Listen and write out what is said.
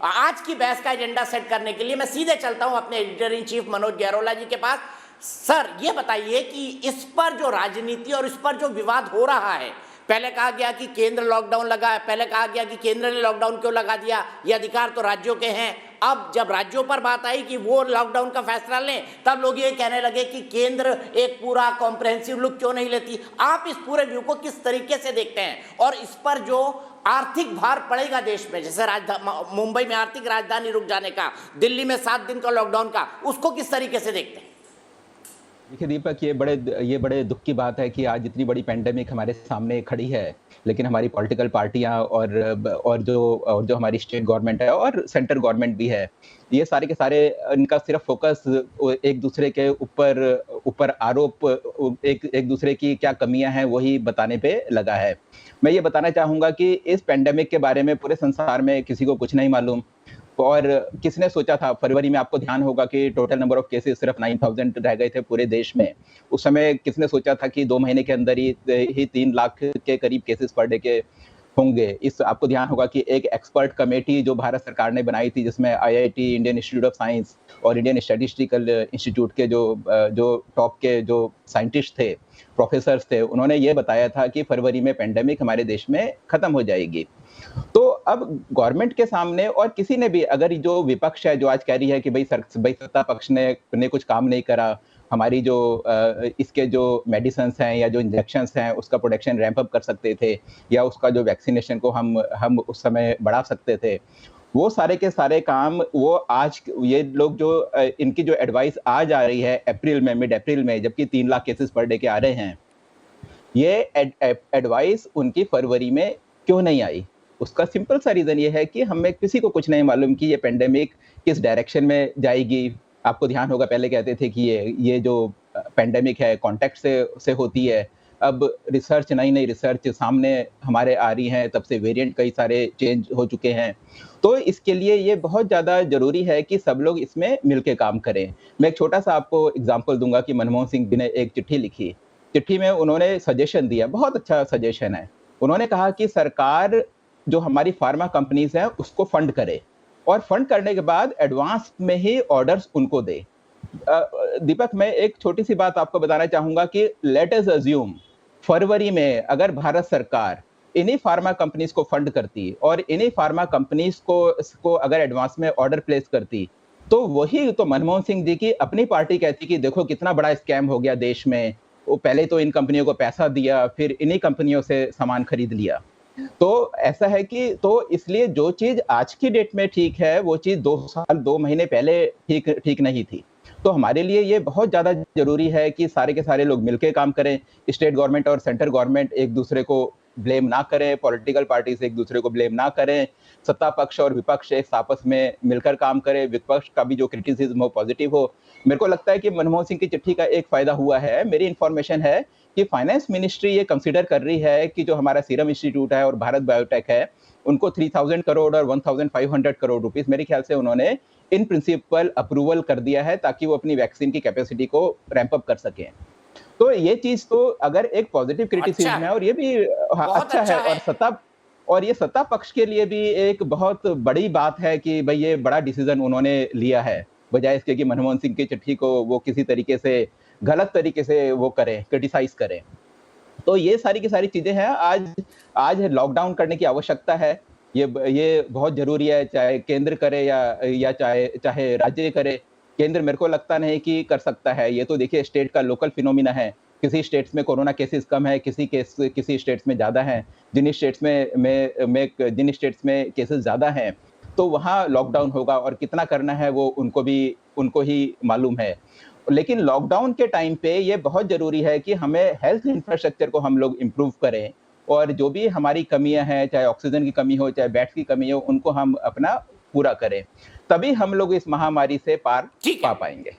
आज की बहस का एजेंडा सेट करने के लिए मैं सीधे चलता हूं अपने editor in chief Manoj Gairola ji के पास। सर, ये बताइए कि इस पर जो राजनीति और इस पर जो विवाद हो रहा है, पहले कहा गया कि केंद्र लॉकडाउन लगा, पहले कहा गया कि केंद्र ने लॉकडाउन क्यों लगा दिया, ये अधिकार तो राज्यों के हैं। अब जब राज्यों पर बात आई कि वो लॉकडाउन का फैसला लें, तब लोग ये कहने लगे कि केंद्र एक पूरा कॉम्प्रहेंसिव लुक क्यों नहीं लेती। आप इस पूरे व्यू को किस तरीके से देखते हैं, और इस पर जो आर्थिक भार पड़ेगा देश में, जैसे मुंबई में आर्थिक राजधानी रुक जाने का, दिल्ली में 7 दिन का लॉकडाउन का, उसको किस तरीके से देखते हैं? देखिए दीपक, ये बड़े दुख की बात है कि आज इतनी बड़ी पेंडेमिक हमारे सामने खड़ी है, लेकिन हमारी पॉलिटिकल पार्टियां और जो हमारी स्टेट गवर्नमेंट है और सेंट्रल गवर्नमेंट भी है, ये सारे के सारे इनका सिर्फ फोकस एक दूसरे के ऊपर आरोप, एक दूसरे की क्या कमियां हैं वही बताने पे लगा है। मैं ये बताना चाहूंगा कि इस पेंडेमिक के बारे में पूरे संसार में किसी को कुछ नहीं मालूम। और किसने सोचा था फरवरी में, आपको ध्यान होगा कि टोटल नंबर ऑफ केसेस सिर्फ 9000 रह गए थे पूरे देश में। उस समय किसने सोचा था कि 2 महीने के अंदर ही 3 लाख के करीब केसेस पर डे के होंगे। इस आपको ध्यान होगा कि एक एक्सपर्ट कमेटी जो भारत सरकार ने बनाई थी, जिसमें IIT, Indian institute of science और इंडियन स्टैटिस्टिकल इंस्टीट्यूट के जो टॉप के जो साइंटिस्ट थे, प्रोफेसर्स थे, उन्होंने ये बताया था कि फरवरी में पेंडेमिक हमारे देश में खत्म हो जाएगी। तो अब गवर्नमेंट के सामने और किसी ने भी, अगर जो विपक्ष है जो आज कह रही है कि भाई सत्ता पक्ष ने कुछ काम नहीं करा, हमारी जो इसके जो मेडिसिन हैं या जो इंजेक्शंस हैं उसका प्रोडक्शन रैंप अप कर सकते थे, या उसका जो वैक्सीनेशन को हम उस समय बढ़ा सकते थे, वो सारे के सारे काम वो आज ये लोग जो इनकी जो एडवाइस आज आ रही है अप्रैल में, मिड अप्रैल में, जबकि 3 लाख केसेस पर डे के आ रहे हैं, ये एडवाइस उनकी फरवरी में क्यों नहीं आई? उसका सिंपल सा रीजन ये है कि हमें किसी को कुछ नहीं मालूम कि ये पेंडेमिक किस डायरेक्शन में जाएगी। आपको ध्यान होगा पहले कहते थे कि ये जो पेंडेमिक है कॉन्टेक्ट से होती है। अब नई रिसर्च सामने हमारे आ रही है, तब से वेरिएंट कई सारे चेंज हो चुके हैं। तो इसके लिए ये बहुत ज़्यादा ज़रूरी है कि सब लोग इसमें मिलके काम करें। मैं एक छोटा-सा आपको एग्ज़ाम्पल दूँगा कि मनमोहन सिंह जी ने एक चिट्ठी लिखी। चिट्ठी में उन्होंने सजेशन दिया, बहुत अच्छा सजेशन है। उन्होंने कहा कि सरकार जो हमारी फार्मा कंपनीज़ हैं उसको फंड करे, और फंड करने के बाद एडवांस में ही ऑर्डर्स उनको दे। दीपक, मैं एक छोटी सी बात आपको बताना चाहूंगा कि लेट अस अज्यूम फरवरी में अगर भारत सरकार इन्हीं फार्मा कंपनीज को फंड करती और इन्हीं फार्मा कंपनीज को अगर एडवांस में ऑर्डर प्लेस करती, तो वही तो मनमोहन सिंह जी की अपनी पार्टी कहती कि देखो कितना बड़ा स्कैम हो गया देश में, वो पहले तो इन कंपनियों को पैसा दिया, फिर इन्हीं कंपनियों से सामान खरीद लिया। तो ऐसा है कि तो इसलिए जो चीज आज की डेट में ठीक है, वो चीज 2 साल 2 महीने पहले ठीक नहीं थी। तो हमारे लिए ये बहुत ज़्यादा ज़रूरी है कि सारे के सारे लोग मिलके काम करें। स्टेट गवर्नमेंट और सेंट्रल गवर्नमेंट एक दूसरे को ब्लेम ना करें, पॉलिटिकल पार्टीज एक दूसरे को ब्लेम ना करें, सत्ता पक्ष और विपक्ष एक आपस में मिलकर काम करें, विपक्ष का भी जो क्रिटिसिज्म हो पॉजिटिव हो। मेरे को लगता है कि मनमोहन सिंह की चिट्ठी का एक फायदा हुआ है, मेरी इन्फॉर्मेशन है कि फाइनेंस मिनिस्ट्री ये कंसिडर कर रही है कि जो हमारा सीरम इंस्टीट्यूट है और भारत बायोटेक है, उनको 3000 करोड़ और 1500 करोड़ रुपीस मेरे ख्याल से उन्होंने इन प्रिंसिपल अप्रूवल कर दिया है, ताकि वो अपनी वैक्सीन की कैपेसिटी को रैंप अप कर सकें। तो ये चीज तो अगर एक पॉजिटिव क्रिटिसिज्म है, और ये भी अच्छा है, और ये सत्ता पक्ष के लिए भी एक बहुत बड़ी बात है कि भाई ये बड़ा डिसीजन उन्होंने लिया है, बजाय इसके कि मनमोहन सिंह की चिट्ठी को वो किसी तरीके से गलत तरीके से वो करें, क्रिटिसाइज करें। तो ये सारी की सारी चीजें हैं। आज लॉकडाउन करने की आवश्यकता है। ये बहुत जरूरी है, चाहे केंद्र करे या चाहे राज्य करे। केंद्र मेरे को लगता नहीं कि कर सकता है। ये तो देखिए स्टेट का लोकल फिनोमिना है। किसी स्टेट्स में कोरोना केसेस कम है, किसी स्टेट्स में ज्यादा है। जिन स्टेट्स में केसेस ज्यादा हैं, तो वहाँ लॉकडाउन होगा, और कितना करना है वो उनको ही मालूम है। लेकिन लॉकडाउन के टाइम पे ये बहुत जरूरी है कि हमें हेल्थ इंफ्रास्ट्रक्चर को हम लोग इम्प्रूव करें, और जो भी हमारी कमियां हैं, चाहे ऑक्सीजन की कमी हो, चाहे बेड्स की कमी हो, उनको हम अपना पूरा करें। तभी हम लोग इस महामारी से पार पा पाएंगे।